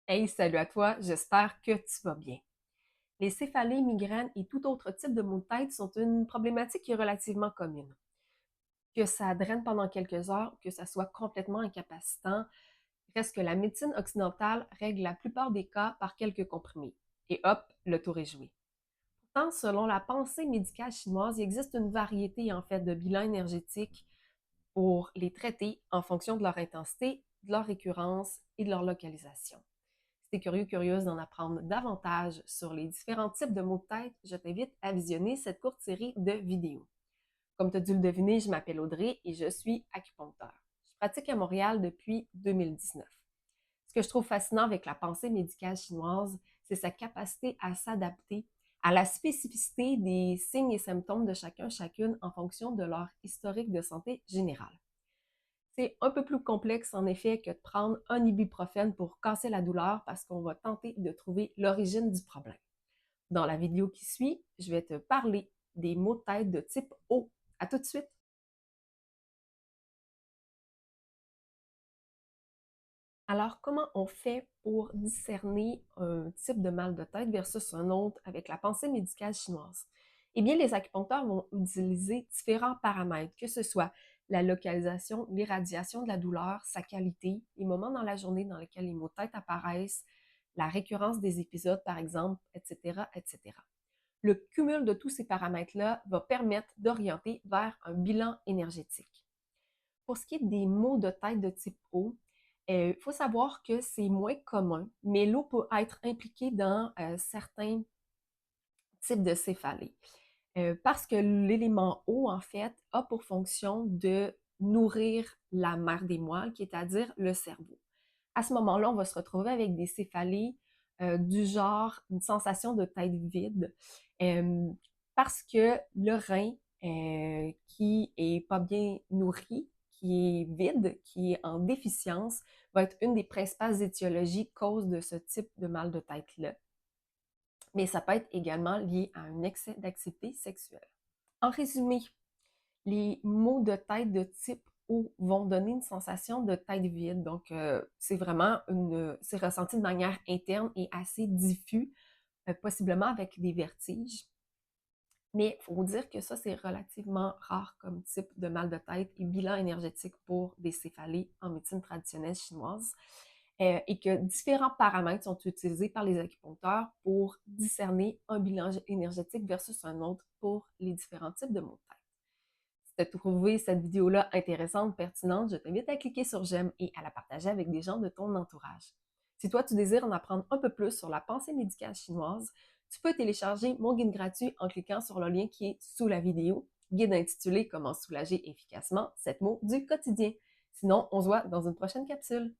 Hey, salut à toi, j'espère que tu vas bien. Les céphalées, migraines et tout autre type de maux de tête sont une problématique qui est relativement commune. Que ça draine pendant quelques heures, que ça soit complètement incapacitant, reste que la médecine occidentale règle la plupart des cas par quelques comprimés. Et hop, le tour est joué. Pourtant, selon la pensée médicale chinoise, il existe une variété en fait de bilans énergétiques pour les traiter en fonction de leur intensité, de leur récurrence et de leur localisation. Si tu es curieux, curieuse d'en apprendre davantage sur les différents types de maux de tête, je t'invite à visionner cette courte série de vidéos. Comme tu as dû le deviner, je m'appelle Audrey et je suis acupuncteur. Je pratique à Montréal depuis 2019. Ce que je trouve fascinant avec la pensée médicale chinoise, c'est sa capacité à s'adapter à la spécificité des signes et symptômes de chacune en fonction de leur historique de santé générale. C'est un peu plus complexe, en effet, que de prendre un ibuprofène pour casser la douleur parce qu'on va tenter de trouver l'origine du problème. Dans la vidéo qui suit, je vais te parler des maux de tête de type O. À tout de suite! Alors, comment on fait pour discerner un type de mal de tête versus un autre avec la pensée médicale chinoise? Eh bien, les acupuncteurs vont utiliser différents paramètres, que ce soit la localisation, l'irradiation de la douleur, sa qualité, les moments dans la journée dans lesquels les maux de tête apparaissent, la récurrence des épisodes, par exemple, etc., etc. Le cumul de tous ces paramètres-là va permettre d'orienter vers un bilan énergétique. Pour ce qui est des maux de tête de type O, il faut savoir que c'est moins commun, mais l'eau peut être impliquée dans certains types de céphalées. Parce que l'élément eau, en fait, a pour fonction de nourrir la mère des moelles, qui est à dire le cerveau. À ce moment-là, on va se retrouver avec des céphalées du genre une sensation de tête vide, euh, parce que le rein qui est pas bien nourri, qui est vide, qui est en déficience, va être une des principales étiologies cause de ce type de mal de tête-là. Mais ça peut être également lié à un excès d'activité sexuelle. En résumé, les maux de tête de type O vont donner une sensation de tête vide. Donc, c'est ressenti de manière interne et assez diffus, possiblement avec des vertiges. Mais il faut dire que ça, c'est relativement rare comme type de mal de tête et bilan énergétique pour des céphalées en médecine traditionnelle chinoise. Et que différents paramètres sont utilisés par les acupuncteurs pour discerner un bilan énergétique versus un autre pour les différents types de maux de tête. Si tu as trouvé cette vidéo-là intéressante, pertinente, je t'invite à cliquer sur j'aime et à la partager avec des gens de ton entourage. Si toi, tu désires en apprendre un peu plus sur la pensée médicale chinoise, tu peux télécharger mon guide gratuit en cliquant sur le lien qui est sous la vidéo, guide intitulé Comment soulager efficacement 7 maux du quotidien. Sinon, on se voit dans une prochaine capsule.